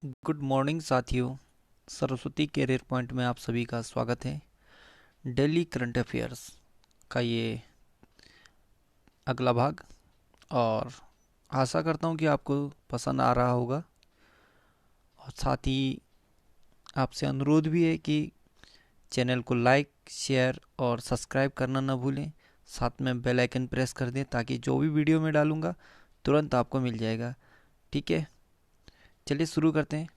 Good morning साथियों। Saraswati career point में आप सभी का स्वागत है। डेली करंट अफेयर्स का ये अगला भाग, और आशा करता हूँ कि आपको पसंद आ रहा होगा। और साथ ही आपसे अनुरोध भी है कि चैनल को लाइक, शेयर और सब्सक्राइब करना न भूलें। साथ में बेल आइकन प्रेस कर दें ताकि जो भी वीडियो मैं डालूँगा तुरंत आपको मिल जाएगा। ठीक है, चलिए शुरू करते हैं।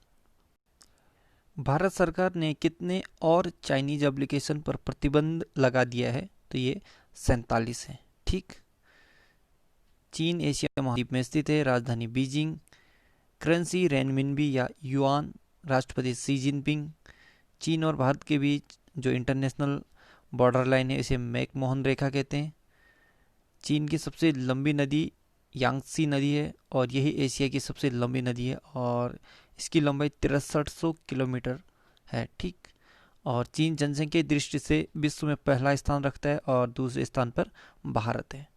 भारत सरकार ने कितने और चाइनीज एप्लीकेशन पर प्रतिबंध लगा दिया है? तो ये 47 है। ठीक। चीन एशिया महाद्वीप में स्थित है, राजधानी बीजिंग। करेंसी रेनमिनबी या युआन। राष्ट्रपति शी जिनपिंग। चीन और भारत के बीच जो इंटरनेशनल बॉर्डर लाइन है इसे मैकमोहन रेखा कहते हैं। चीन की सबसे लंबी नदी यांगसी नदी है और यही एशिया की सबसे लंबी नदी है और इसकी लंबाई 6300 किलोमीटर है। ठीक। और चीन जनसंख्या की दृष्टि से विश्व में पहला स्थान रखता है और दूसरे स्थान पर भारत है।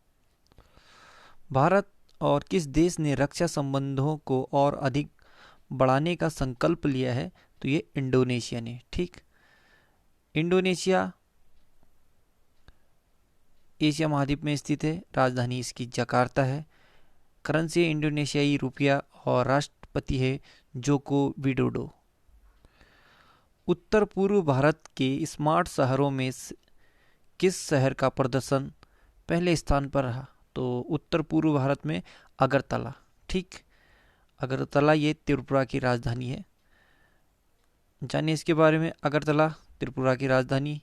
भारत और किस देश ने रक्षा संबंधों को और अधिक बढ़ाने का संकल्प लिया है? तो ये इंडोनेशिया ने। ठीक। इंडोनेशिया एशिया महाद्वीप में स्थित है, राजधानी इसकी जकार्ता है। करेंसी इंडोनेशियाई रुपया और राष्ट्रपति है जोको विडोडो। उत्तर पूर्व भारत के स्मार्ट शहरों में किस शहर का प्रदर्शन पहले स्थान पर रहा? तो उत्तर पूर्व भारत में अगरतला। ठीक। अगरतला ये त्रिपुरा की राजधानी है। जानिए इसके बारे में। अगरतला त्रिपुरा की राजधानी।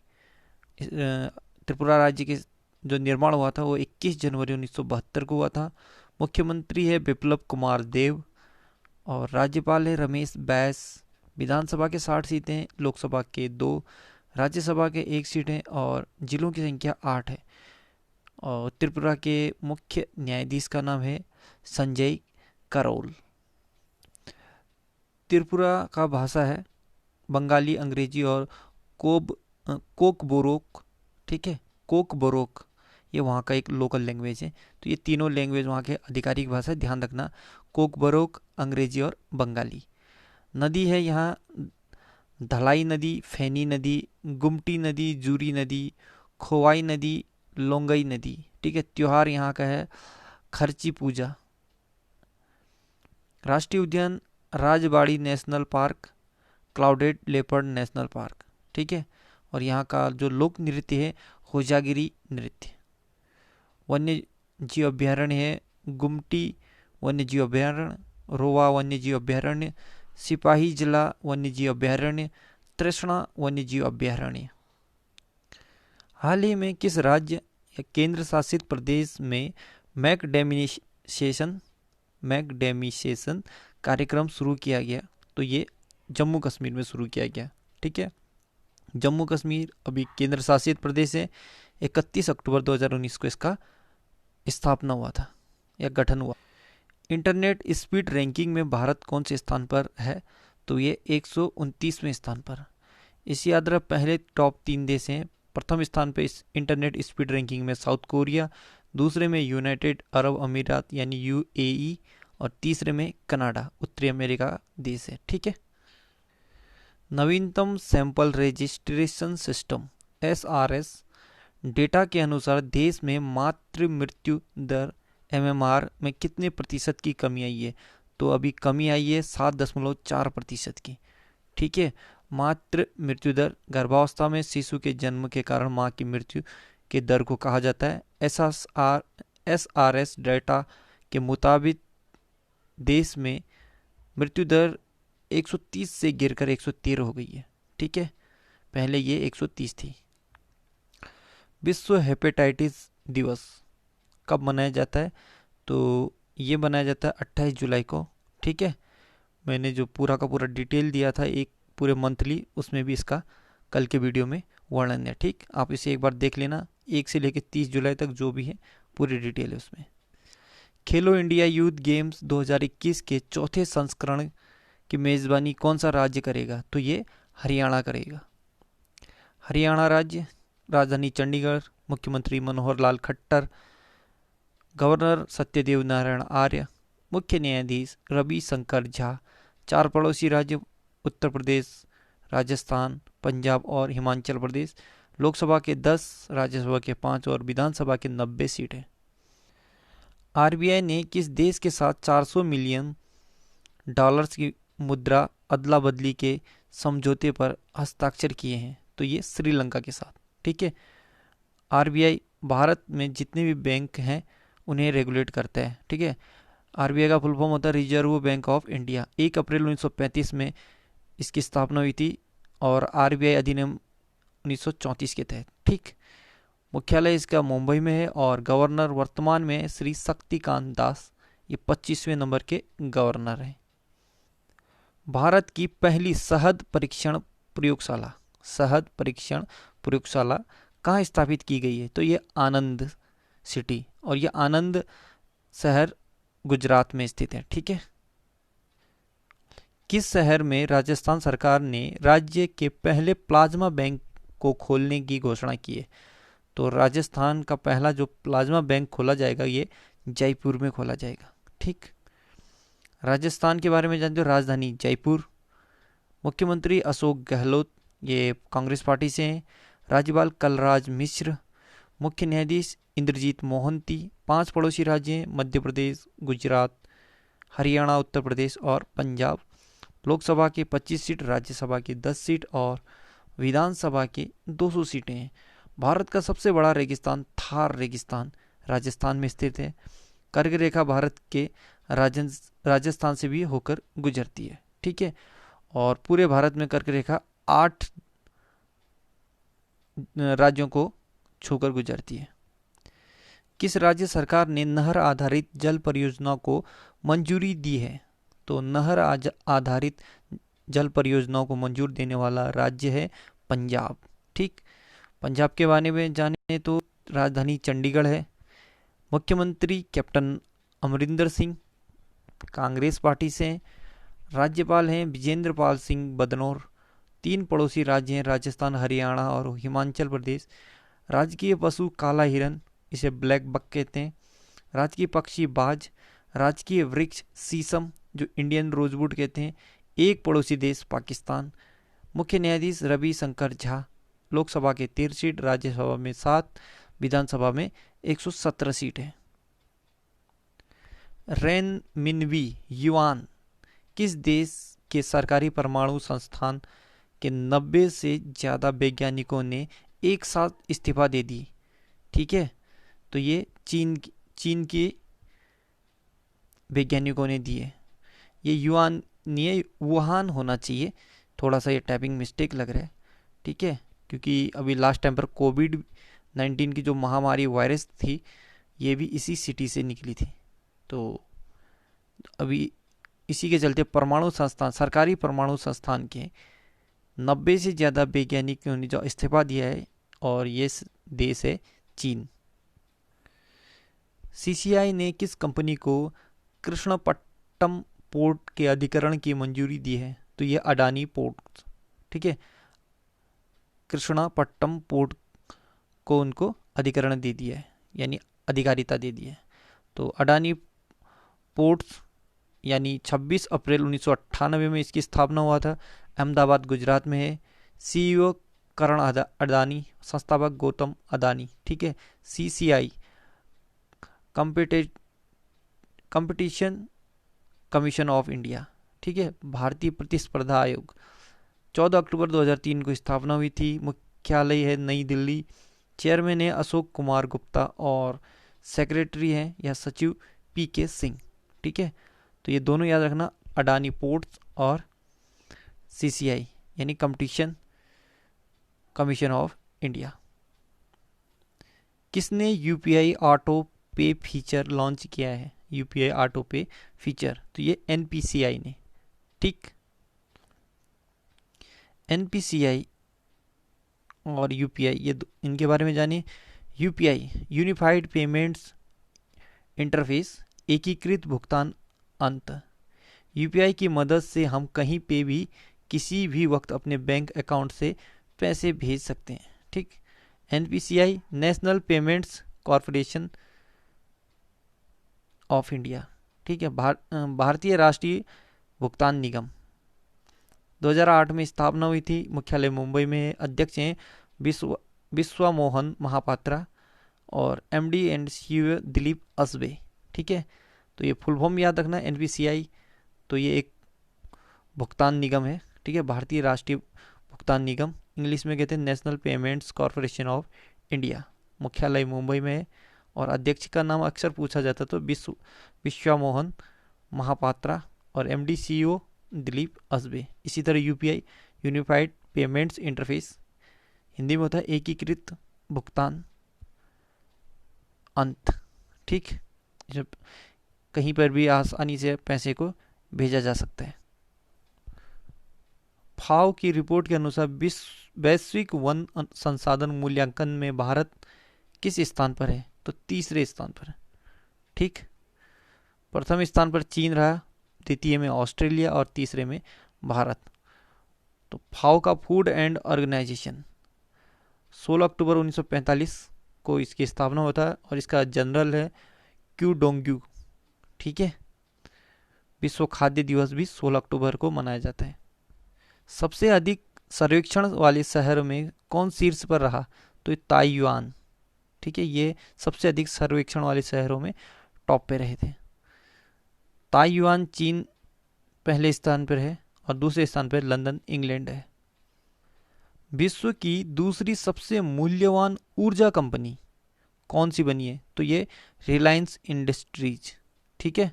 त्रिपुरा राज्य के जो निर्माण हुआ था वो 21 जनवरी 1972 को हुआ था। मुख्यमंत्री है बिप्लब कुमार देव और राज्यपाल है रमेश बैस। विधानसभा के 60 सीटें, लोकसभा के 2, राज्यसभा के 1 सीट है और जिलों की संख्या 8 है। और त्रिपुरा के मुख्य न्यायाधीश का नाम है संजय करोल। त्रिपुरा का भाषा है बंगाली, अंग्रेजी और कोकबोरोक। ठीक है, कोकबोरोक ये वहाँ का एक लोकल लैंग्वेज है। तो ये तीनों लैंग्वेज वहाँ के आधिकारिक भाषा है, ध्यान रखना। कोकबोरोक, अंग्रेजी और बंगाली। नदी है यहाँ धलाई नदी, फैनी नदी, गुमटी नदी, जूरी नदी, खोवाई नदी, लोंगई नदी। ठीक है। त्योहार यहाँ का है खर्ची पूजा। राष्ट्रीय उद्यान Rajbari national park, clouded leopard national park. ठीक है। और यहाँ का जो लोक नृत्य है होजागिरी नृत्य। वन्य जीव अभ्यारण्य है गुमटी वन्य जीव अभ्यारण्य, रोवा वन्य जीव अभ्यारण्य, सिपाही जिला वन्य जीव अभ्यारण्य, तृष्णा वन्य जीव अभ्यारण्य। हाल ही में किस राज्य या केंद्र शासित प्रदेश में मैकडेमिसेशन कार्यक्रम शुरू किया गया? तो ये जम्मू कश्मीर में शुरू किया गया। ठीक है। जम्मू कश्मीर अभी केंद्र शासित प्रदेश है। 31 अक्टूबर 2019 को इसका स्थापना हुआ था या गठन हुआ। इंटरनेट स्पीड रैंकिंग में भारत कौन से स्थान पर है? तो ये 129वें स्थान पर। एशिया याद रख, पहले टॉप 3 देश हैं। प्रथम स्थान पर इस इंटरनेट स्पीड रैंकिंग में साउथ कोरिया, दूसरे में यूनाइटेड अरब अमीरात यानी यूएई और तीसरे में कनाडा, उत्तरी अमेरिका देश है। ठीक है। नवीनतम sample registration system SRS data के अनुसार देश में मातृ मृत्यु दर एमएमआर में कितने प्रतिशत की कमी आई है? तो अभी कमी आई है 7.4% की। ठीक है। मातृ मृत्यु दर गर्भावस्था में शिशु के जन्म के कारण मां की मृत्यु के दर को कहा जाता है। एसआरएस डेटा के मुताबिक देश में मृत्यु दर 130 से गिरकर 113 हो गई है। ठीक है, पहले ये 130 थी। विश्व हेपेटाइटिस दिवस कब मनाया जाता है? तो ये मनाया जाता है 28 जुलाई को। ठीक है। मैंने जो पूरा का पूरा डिटेल दिया था एक पूरे मंथली, उसमें भी इसका कल के वीडियो में वर्णन है। ठीक, आप इसे एक बार देख लेना। 1 से लेकर 30 जुलाई तक जो भी है पूरी डिटेल है उसमें। खेलो इंडिया यूथ गेम्स 2021 के चौथे संस्करण की मेज़बानी कौन सा राज्य करेगा? तो ये हरियाणा करेगा। हरियाणा राज्य, राजधानी चंडीगढ़, मुख्यमंत्री मनोहर लाल खट्टर, गवर्नर सत्यदेव नारायण आर्य, मुख्य न्यायाधीश रवि शंकर झा, 4 पड़ोसी राज्य उत्तर प्रदेश, राजस्थान, पंजाब और हिमाचल प्रदेश। लोकसभा के 10, राज्यसभा के 5 और विधानसभा के 90 सीट है। आरबीआई ने किस देश के साथ 400 मिलियन डॉलर्स की मुद्रा अदला बदली के समझौते पर हस्ताक्षर किए हैं? तो ये श्रीलंका के साथ। ठीक है। आरबीआई भारत में जितने भी बैंक हैं उन्हें रेगुलेट करता है। ठीक है। आरबीआई का फुल फॉर्म होता है रिजर्व बैंक ऑफ इंडिया। 1 अप्रैल 1935 में इसकी स्थापना हुई थी और आरबीआई अधिनियम 1934 के तहत। ठीक। मुख्यालय इसका मुंबई में है और गवर्नर वर्तमान में श्री शक्तिकांत दास, ये 25वें नंबर के गवर्नर हैं। भारत की पहली शहद परीक्षण प्रयोगशाला कहाँ स्थापित की गई है? तो ये आनंद सिटी, और ये आनंद शहर गुजरात में स्थित है। ठीक है। किस शहर में राजस्थान सरकार ने राज्य के पहले प्लाज्मा बैंक को खोलने की घोषणा की है? तो राजस्थान का पहला जो प्लाज्मा बैंक खोला जाएगा ये जयपुर में खोला जाएगा। ठीक। राजस्थान के बारे में जानते हो, राजधानी जयपुर। मुख्यमंत्री अशोक गहलोत, ये कांग्रेस पार्टी से हैं। राज्यपाल कलराज मिश्र। मुख्य न्यायाधीश इंद्रजीत मोहंती। 5 पड़ोसी राज्य हैं, मध्य प्रदेश, गुजरात, हरियाणा, उत्तर प्रदेश और पंजाब। लोकसभा के 25 सीट, राज्यसभा की 10 सीट और विधानसभा के 200 सीटें हैं। भारत का सबसे बड़ा रेगिस्तान थार रेगिस्तान राजस्थान में स्थित है। कर्क रेखा भारत के राजस्थान से भी होकर गुजरती है। ठीक है। और पूरे भारत में कर्क रेखा 8 राज्यों को छूकर गुजरती है। किस राज्य सरकार ने नहर आधारित जल परियोजना को मंजूरी दी है? तो नहर आधारित जल परियोजनाओं को मंजूर देने वाला राज्य है पंजाब। ठीक। पंजाब के बारे में जाने तो राजधानी चंडीगढ़ है। मुख्यमंत्री कैप्टन अमरिंदर सिंह, कांग्रेस पार्टी से। राज्यपाल हैं विजेंद्र पाल सिंह बदनौर। 3 पड़ोसी राज्य हैं, राजस्थान, हरियाणा और हिमाचल प्रदेश। राजकीय पशु काला हिरन, इसे ब्लैक बक कहते हैं। राजकीय पक्षी बाज। राजकीय वृक्ष शीशम, जो इंडियन रोजवुड कहते हैं। 1 पड़ोसी देश पाकिस्तान। मुख्य न्यायाधीश रवि शंकर झा। लोकसभा के 13 सीट, राज्यसभा में 7, विधानसभा में 117 सीट है। रेन मिनवी युआन किस देश के सरकारी परमाणु संस्थान के 90 से ज़्यादा वैज्ञानिकों ने एक साथ इस्तीफा दे दी? ठीक है। तो ये चीन के वैज्ञानिकों ने दिए। ये युआन नहीं है, वुहान होना चाहिए। थोड़ा सा ये टाइपिंग मिस्टेक लग रहा है। ठीक है। क्योंकि अभी लास्ट टाइम पर कोविड-19 की जो महामारी वायरस थी ये भी इसी सिटी से निकली थी। तो अभी इसी के चलते परमाणु संस्थान, सरकारी परमाणु संस्थान के 90 से ज़्यादा वैज्ञानिकों ने जो इस्तीफा दिया है और ये देश है चीन। सीसीआई ने किस कंपनी को कृष्णपट्टम पोर्ट के अधिग्रहण की मंजूरी दी है? तो ये अडानी पोर्ट। ठीक है। कृष्णपट्टम पोर्ट को उनको अधिग्रहण दे दिया है, यानी अधिकारिता दे दी है। तो अडानी पोर्ट्स यानी 26 अप्रैल 1998 में इसकी स्थापना हुआ था। अहमदाबाद गुजरात में है। सीईओ करण अडानी, संस्थापक गौतम अडानी। ठीक है। CCI competition commission of India. ठीक है। भारतीय प्रतिस्पर्धा आयोग। 14 अक्टूबर 2003 को स्थापना हुई थी। मुख्यालय है नई दिल्ली। चेयरमैन है अशोक कुमार गुप्ता और सेक्रेटरी हैं या सचिव पीके सिंह। ठीक है। तो ये दोनों याद रखना, अडानी पोर्ट्स और सीसीआई यानी कंपटीशन कमीशन ऑफ इंडिया। किसने UPI auto pay feature launch किया है? यूपीआई ऑटो पे फीचर, तो ये एनपीसीआई ने। ठीक। एनपीसीआई और यूपीआई ये इनके बारे में जानिए। यूपीआई यूनिफाइड पेमेंट्स इंटरफेस, एकीकृत भुगतान अंत। यूपीआई की मदद से हम कहीं पे भी किसी भी वक्त अपने बैंक अकाउंट से पैसे भेज सकते हैं। ठीक। NPCI national payments corporation of India. ठीक है। भारतीय राष्ट्रीय भुगतान निगम। 2008 में स्थापना हुई थी, मुख्यालय मुंबई में है। अध्यक्ष हैं विश्वा मोहन महापात्रा और MD and CEO Dilip Asbe. ठीक है, तो ये फुल फॉर्म याद रखना, एनपीसीआई। तो ये एक भुगतान निगम है, ठीक है, भारतीय राष्ट्रीय भुगतान निगम, इंग्लिश में कहते हैं national payments corporation of India. मुख्यालय मुंबई में है और अध्यक्ष का नाम अक्सर पूछा जाता तो विश्वा मोहन महापात्रा और एमडी सीईओ दिलीप असबे। इसी तरह UPI, unified payments interface, Hindi में होता है एकीकृत भुगतान अंत। ठीक, कहीं पर भी आसानी से पैसे को भेजा जा सकता है। फाओ की रिपोर्ट के अनुसार वैश्विक वन संसाधन मूल्यांकन में भारत किस स्थान पर है? तो तीसरे स्थान पर। ठीक, प्रथम स्थान पर चीन रहा, द्वितीय में ऑस्ट्रेलिया और तीसरे में भारत। तो फाओ का फूड एंड ऑर्गेनाइजेशन 16 अक्टूबर 1945 को इसकी स्थापना होता है और इसका जनरल है क्यू डोंग्यू। ठीक है, विश्व खाद्य दिवस भी 16 अक्टूबर को मनाया जाता है। सबसे अधिक सर्वेक्षण वाले शहर में कौन शीर्ष पर रहा? तो ताइवान। ठीक है, ये सबसे अधिक सर्वेक्षण वाले शहरों में टॉप पे रहे थे। ताइवान चीन पहले स्थान पर है और दूसरे स्थान पर लंदन इंग्लैंड है। विश्व की दूसरी सबसे मूल्यवान ऊर्जा कंपनी कौन सी बनी है? तो ये रिलायंस इंडस्ट्रीज। ठीक है,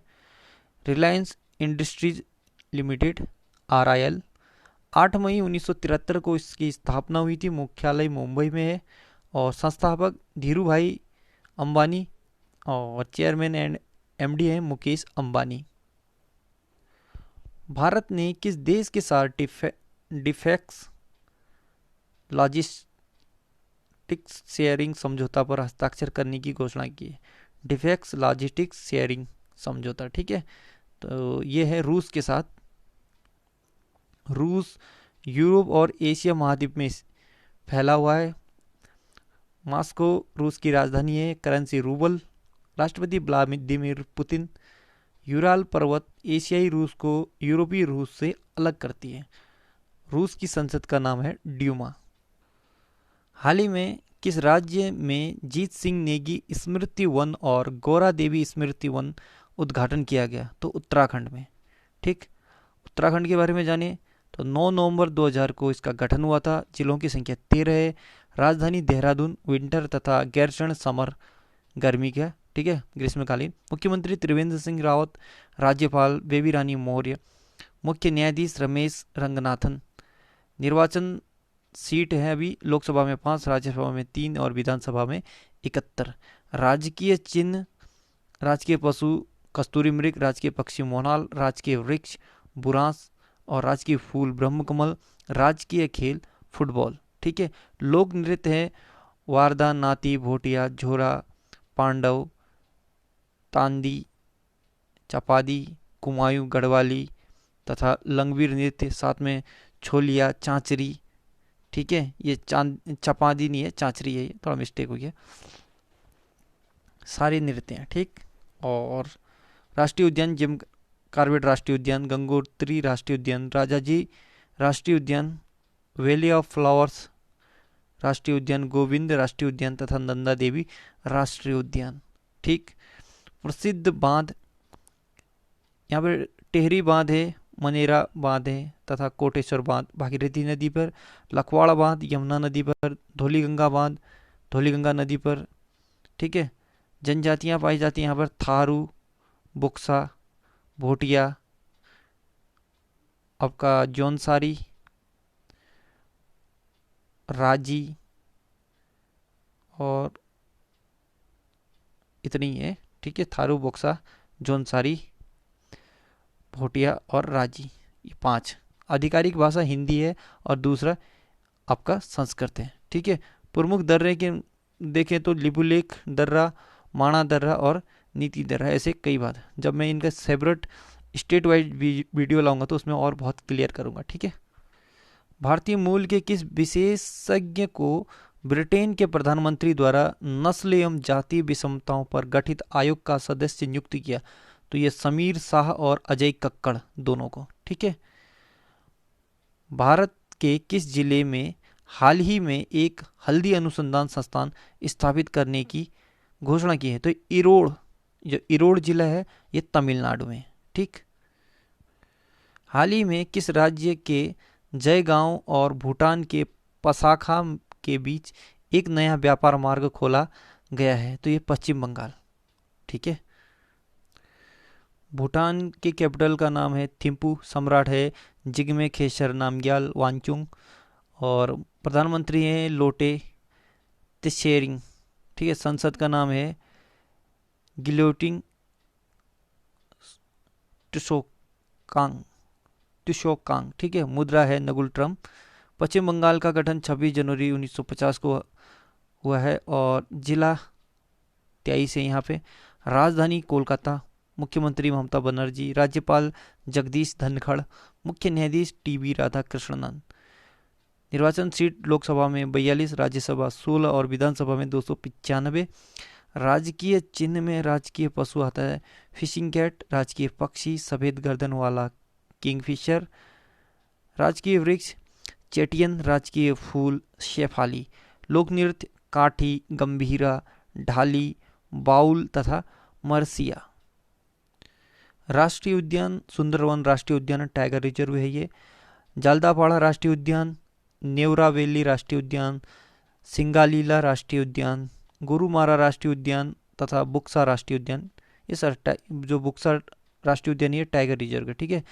रिलायंस इंडस्ट्रीज लिमिटेड RIL। 8 मई 1973 को इसकी स्थापना हुई थी, मुख्यालय मुंबई में है और संस्थापक धीरू भाई अंबानी और चेयरमैन एंड MD है मुकेश अंबानी। भारत ने किस देश के साथ डिफेक्स लॉजिस्टिक्स शेयरिंग समझौता पर हस्ताक्षर करने की घोषणा की है? डिफेक्स लॉजिस्टिक्स शेयरिंग समझौता। ठीक है, तो ये है रूस के साथ। रूस यूरोप और एशिया महाद्वीप में फैला हुआ है। मॉस्को रूस की राजधानी है। Currency rouble. राष्ट्रपति व्लादिमीर पुतिन। यूराल पर्वत एशियाई रूस को यूरोपीय रूस से अलग करती है। रूस की संसद का नाम है ड्यूमा। हाल ही में किस राज्य में जीत सिंह नेगी स्मृति वन और गौरा देवी स्मृति वन उद्घाटन किया गया? तो उत्तराखंड में। ठीक, उत्तराखंड के बारे में जानिए। तो 9 नवंबर 2000 को इसका गठन हुआ था। जिलों की संख्या 13 है। राजधानी देहरादून विंटर तथा गैरसैंण समर गर्मी का, ठीक है, ग्रीष्मकालीन। मुख्यमंत्री त्रिवेंद्र सिंह रावत। राज्यपाल बेबी रानी मौर्य। मुख्य न्यायाधीश रमेश रंगनाथन। निर्वाचन सीट है अभी लोकसभा में 5, राज्यसभा में 3 और विधानसभा में 71। राजकीय चिन्ह, राजकीय पशु कस्तूरी मृग, राजकीय पक्षी मोनाल, राजकीय वृक्ष बुरांस और राजकीय फूल ब्रह्मकमल। राजकीय खेल फुटबॉल। ठीक है, लोक नृत्य है वारदा, नाती, भोटिया, झोरा, पांडव, तांदी, चपादी, कुमायूं, गढ़वाली तथा लंगवीर नृत्य, साथ में छोलिया, चांचरी। ठीक है, ये चपादी नहीं है, चांचरी है, थोड़ा मिस्टेक हो गया। सारे नृत्य हैं। ठीक, और राष्ट्रीय उद्यान जिम कार्बेट राष्ट्रीय उद्यान, गंगोत्री राष्ट्रीय उद्यान, राजाजी राष्ट्रीय उद्यान, वैली ऑफ फ्लावर्स राष्ट्रीय उद्यान, गोविंद राष्ट्रीय उद्यान तथा नंदा देवी राष्ट्रीय उद्यान। ठीक, प्रसिद्ध बांध यहाँ पर टेहरी बांध है, मनेरा बांध है तथा कोटेश्वर बांध भागीरथी नदी पर, लखवाड़ा बांध यमुना नदी पर, धौलीगंगा बांध धौलीगंगा नदी पर। ठीक है, जनजातियाँ पाई जाती हैं यहाँ पर थारू, बुक्सा, भोटिया, आपका जौनसारी, राजी और इतनी है। ठीक है, थारू, बुक्सा, जौनसारी, भोटिया और राजी, ये 5। आधिकारिक भाषा हिंदी है और दूसरा आपका संस्कृत है। ठीक है, प्रमुख दर्रे के देखें तो लिपुलेख दर्रा, माणा दर्रा और नीति दर्रा, ऐसे कई बात। जब मैं इनका सेपरेट स्टेट वाइज वीडियो लाऊंगा तो उसमें और बहुत क्लियर करूंगा। ठीक है, भारतीय मूल के किस विशेषज्ञ को ब्रिटेन के प्रधानमंत्री द्वारा नस्ल एवं जातीय विषमताओं पर गठित आयोग का सदस्य नियुक्त किया? तो ये समीर शाह और अजय कक्कड़ दोनों को। ठीक है, भारत के किस जिले में हाल ही में एक हल्दी अनुसंधान संस्थान स्थापित करने की घोषणा की है? तो इरोड़, जो इरोड़ जिला है ये तमिलनाडु में। ठीक। हाल ही में किस राज्य के जयगांव और भूटान के पसाखा के बीच एक नया व्यापार मार्ग खोला गया है? तो ये पश्चिम बंगाल। ठीक है। भूटान के कैपिटल का नाम है थिम्पू, सम्राट है जिग्मे खेसर नामग्याल वांगचुक और प्रधानमंत्री हैं लोटे त्शेरिंग। ठीक है। संसद का नाम है गिलोटिंग टुशोकांग टुशोकांग। ठीक है। मुद्रा है नगुल ट्रम्प। पश्चिम बंगाल का गठन 26 जनवरी 1950 को हुआ है और जिला 23 है यहाँ पे। राजधानी कोलकाता। मुख्यमंत्री ममता बनर्जी। राज्यपाल जगदीश धनखड़। मुख्य न्यायाधीश टीबी राधाकृष्णन। निर्वाचन सीट लोकसभा में 42, राज्यसभा 16 और विधानसभा में 295। राजकीय चिन्ह में राजकीय पशु आता है फिशिंग कैट। राजकीय पक्षी सफेद गर्दन वाला किंगफिशर। राजकीय वृक्ष चेटियन। राजकीय फूल शेफाली। लोक नृत्य काठी, गंभीरा, ढाली, बाउल तथा मरसिया। राष्ट्रीय उद्यान सुंदरवन राष्ट्रीय उद्यान टाइगर रिजर्व है ये। जालदापाड़ा राष्ट्रीय उद्यान, नेवरा वैली राष्ट्रीय उद्यान, सिंगालीला राष्ट्रीय उद्यान, गोरुमारा राष्ट्रीय उद्यान तथा बुक्सा राष्ट्रीय उद्यान। ये सर जो बुक्सा राष्ट्रीय उद्यान ये टाइगर रिजर्व है। ठीक है।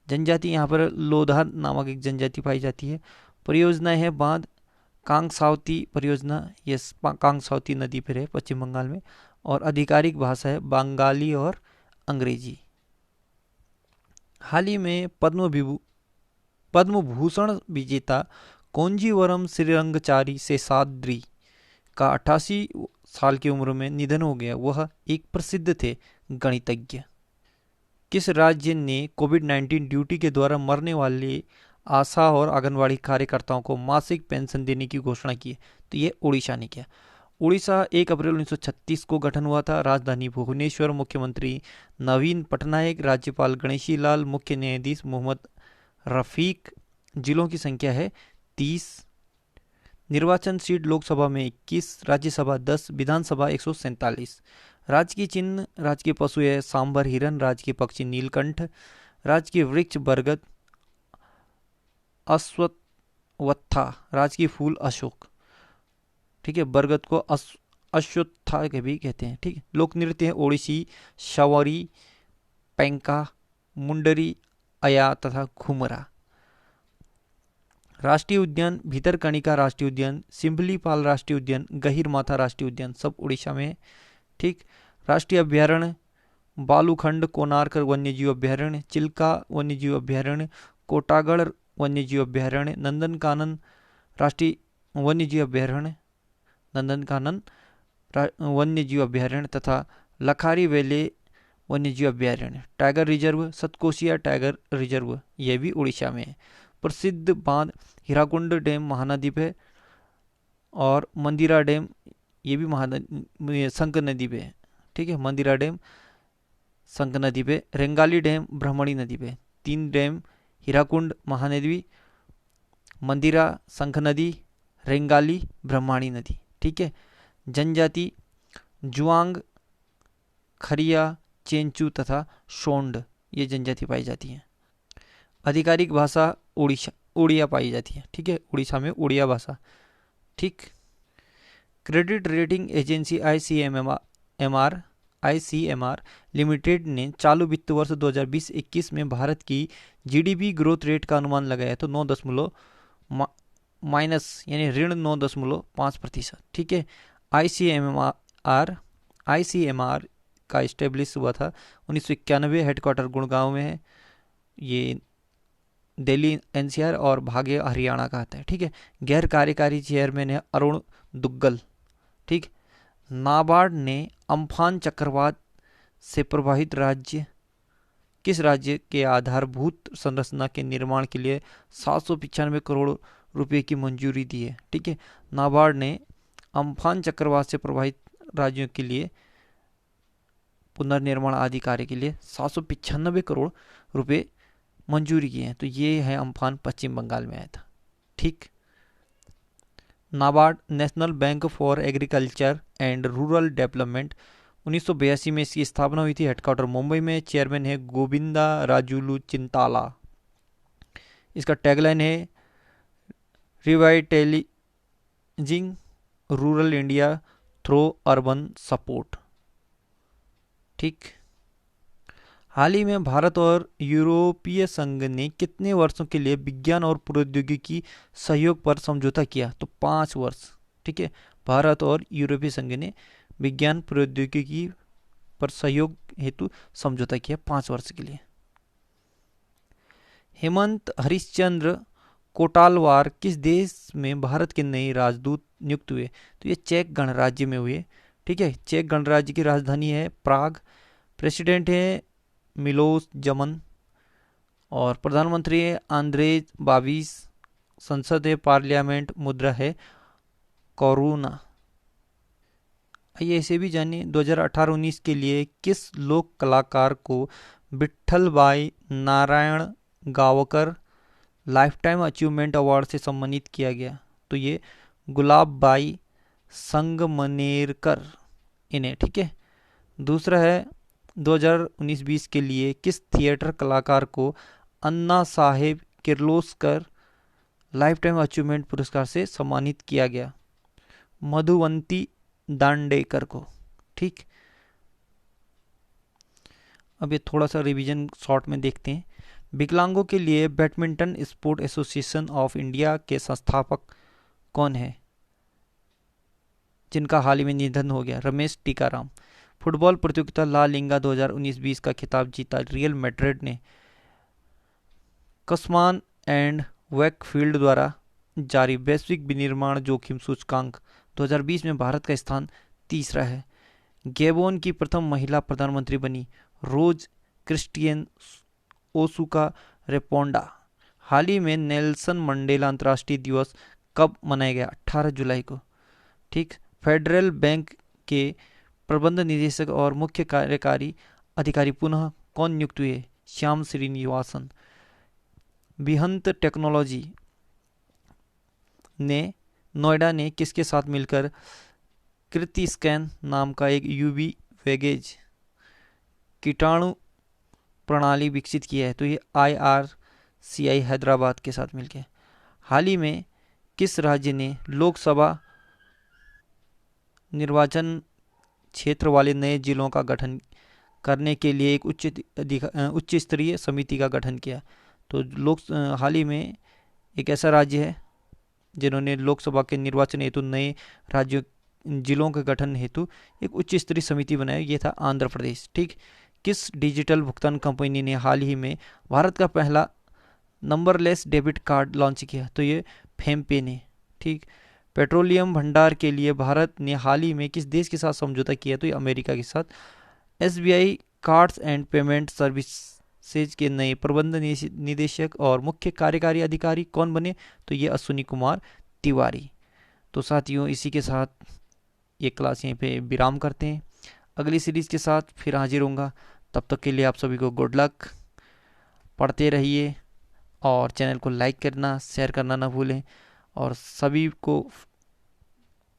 जनजाति यहाँ पर लोधा नामक एक जनजाति पाई जाती है। परियोजनाएं है बांध कांगसावती परियोजना, ये कांगसावती नदी पर है पश्चिम बंगाल में और आधिकारिक भाषा है बंगाली और अंग्रेजी। हाल ही में पद्म भूषण विजेता कोंजीवरम श्रीरंगचारी शेषाद्री का 88 साल की उम्र में निधन हो गया। वह एक प्रसिद्ध थे गणितज्ञ। किस राज्य ने कोविड-19 ड्यूटी के द्वारा मरने वाले आशा और आंगनवाड़ी कार्यकर्ताओं को मासिक पेंशन देने की घोषणा की है? तो ये उड़ीसा ने किया। उड़ीसा 1 अप्रैल 1936 को गठन हुआ था। राजधानी भुवनेश्वर। मुख्यमंत्री नवीन पटनायक। राज्यपाल गणेशी लाल। मुख्य न्यायाधीश मोहम्मद रफीक। जिलों की संख्या है 30। निर्वाचन सीट लोकसभा में 21, राज्यसभा 10, विधानसभा 147। राजकीय चिन्ह राजकीय पशु है सांबर हिरन। राजकीय पक्षी नीलकंठ। राजकीय वृक्ष बरगद अश्वत्था। राजकीय फूल अशोक। ठीक है। बरगद को अश्वत्था के भी कहते हैं। ठीक है। लोक नृत्य है ओडिसी, शवरी, पैंका, मुंडरी, अया तथा घुमरा। राष्ट्रीय उद्यान भीतरकनिका राष्ट्रीय उद्यान, सिंबलीपाल राष्ट्रीय उद्यान, गहिरमाथा राष्ट्रीय उद्यान सब उड़ीसा में है। ठीक। राष्ट्रीय अभ्यारण्य बालूखंड कोणार्क वन्यजीव अभ्यारण्य, चिल्का वन्यजीव अभ्यारण्य, कोटागढ़ वन्यजीव अभ्यारण्य, नंदनकानन राष्ट्रीय वन्यजीव अभ्यारण्य, नंदनकानन वन्यजीव अभ्यारण्य तथा लखारी वैली वन्यजीव अभ्यारण्य। Tiger reserve Satkosia tiger reserve यह भी उड़ीसा में है। प्रसिद्ध बांध हीराकुंड डैम महानदी पे और मंदिरा डैम ये भी संक नदी पे है। ठीक है। मंदिरा डैम संक नदी पे, रेंगाली डैम ब्रह्मणी नदी पे। 3 डैम हीराकुंड महानदी, मंदिरा संख नदी, रेंगाली ब्रह्मणी नदी। ठीक है। जनजाति जुआंग, खरिया, चेंचू तथा शोंड ये जनजाति पाई जाती है। आधिकारिक भाषा उड़िया पाई जाती है। ठीक है। उड़ीसा में उड़िया भाषा। ठीक। Credit rating agency ICMR limited ने चालू वित्त वर्ष 2020-21 में भारत की जीडीपी ग्रोथ रेट का अनुमान लगाया तो 9 माइनस यानी ऋण 9.5%। ठीक है। आईसीएमआर का इस्टेब्लिश हुआ था 1991। हेडक्वार्टर गुड़गांव में है। ये दिल्ली एनसीआर और भाग्य हरियाणा का आता है। ठीक है। गैर कार्यकारी चेयरमैन है अरुण दुग्गल। ठीक। नाबार्ड ने अम्फान चक्रवात से प्रभावित किस राज्य के आधारभूत संरचना के निर्माण के लिए 795 करोड़ रुपए की मंजूरी दी है? ठीक है। नाबार्ड ने अम्फान चक्रवात से प्रभावित राज्यों के लिए पुनर्निर्माण आदि कार्य के लिए 795 करोड़ रुपए मंजूरी की है, तो ये है अम्फान, पश्चिम बंगाल में आया था। ठीक। NABARD, national bank for agriculture and rural development, 1982 में इसकी स्थापना हुई थी। हेडक्वार्टर मुंबई में। चेयरमैन है गोविंदा राजुलू चिंताला। इसका टैगलाइन है revitalising rural India through urban support. ठीक। हाल ही में भारत और यूरोपीय संघ ने कितने वर्षों के लिए विज्ञान और प्रौद्योगिकी सहयोग पर समझौता किया? तो 5 वर्ष। ठीक है, भारत और यूरोपीय संघ ने विज्ञान प्रौद्योगिकी पर सहयोग हेतु समझौता किया 5 वर्ष के लिए। हेमंत हरिश्चंद्र कोटालवार किस देश में भारत के नए राजदूत नियुक्त हुए? तो ये चेक गणराज्य में हुए। ठीक है, चेक गणराज्य की राजधानी है प्राग। प्रेसिडेंट है मिलोस जमन और प्रधानमंत्री है आंद्रेज बाबिस। संसद है पार्लियामेंट। मुद्रा है कोरोना। आइए इसे भी जानिए। 2018-19 के लिए किस लोक कलाकार को Vitthal by Narayan Gavkar life time achievement award से सम्मानित किया गया? तो ये गुलाब बाई संगमनेरकर इन्हें। ठीक है। दूसरा है 2019-20 के लिए किस थिएटर कलाकार को अन्ना साहेब किर्लोस्कर लाइफ टाइम अचीवमेंट पुरस्कार से सम्मानित किया गया? मधुवंती दांडेकर को। ठीक। अब ये थोड़ा सा रिवीजन शॉर्ट में देखते हैं। विकलांगों के लिए badminton sport association of India के संस्थापक कौन है, जिनका हाल ही में निधन हो गया? रमेश टीकाराम। फुटबॉल प्रतियोगिता ला लिंगा 2019-20 का खिताब जीता रियल मैड्रिड ने। कस्मान एंड वेकफील्ड द्वारा जारी वैश्विक विनिर्माण जोखिम सूचकांक 2020 में भारत का स्थान 3रा है। गैबोन की प्रथम महिला प्रधानमंत्री बनी रोज क्रिस्टियन ओसुका रेपोंडा। हाल ही में नेल्सन मंडेला अंतर्राष्ट्रीय दिवस कब मनाया गया? 18 जुलाई को। ठीक। फेडरल बैंक के प्रबंध निदेशक और मुख्य कार्यकारी अधिकारी पुनः कौन नियुक्त हुए? श्याम श्रीनिवासन। विहंत टेक्नोलॉजी ने नोएडा ने किसके साथ मिलकर कृति स्कैन नाम का एक यूवी वेगेज कीटाणु प्रणाली विकसित किया है? तो ये IRCI हैदराबाद के साथ मिलकर। हाल ही में किस राज्य ने लोकसभा निर्वाचन क्षेत्र वाले नए जिलों का गठन करने के लिए एक उच्च स्तरीय समिति का गठन किया? तो हाल ही में एक ऐसा राज्य है जिन्होंने लोकसभा के निर्वाचन हेतु नए राज्यों जिलों के गठन हेतु एक उच्च स्तरीय समिति बनाई, ये था आंध्र प्रदेश। ठीक। किस डिजिटल भुगतान कंपनी ने हाल ही में भारत का पहला नंबरलेस डेबिट कार्ड लॉन्च किया? तो ये फेमपे ने। ठीक। पेट्रोलियम भंडार के लिए भारत ने हाल ही में किस देश के साथ समझौता किया? तो ये अमेरिका के साथ। SBI cards and payment services के नए प्रबंध निदेशक और मुख्य कार्यकारी अधिकारी कौन बने? तो ये अश्विनी कुमार तिवारी। तो साथियों, इसी के साथ ये क्लास यहीं पे विराम करते हैं। अगली सीरीज के साथ फिर हाजिर होऊंगा। तब तक के लिए आप सभी को गुड लक। पढ़ते रहिए और चैनल को लाइक करना, शेयर करना ना भूलें और सभी को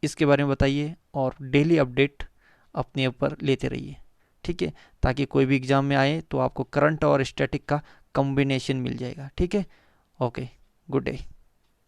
इसके बारे में बताइए और डेली अपडेट अपने ऊपर लेते रहिए। ठीक है, ताकि कोई भी एग्जाम में आए तो आपको करंट और स्टैटिक का कॉम्बिनेशन मिल जाएगा। ठीक है, ओके, गुड डे।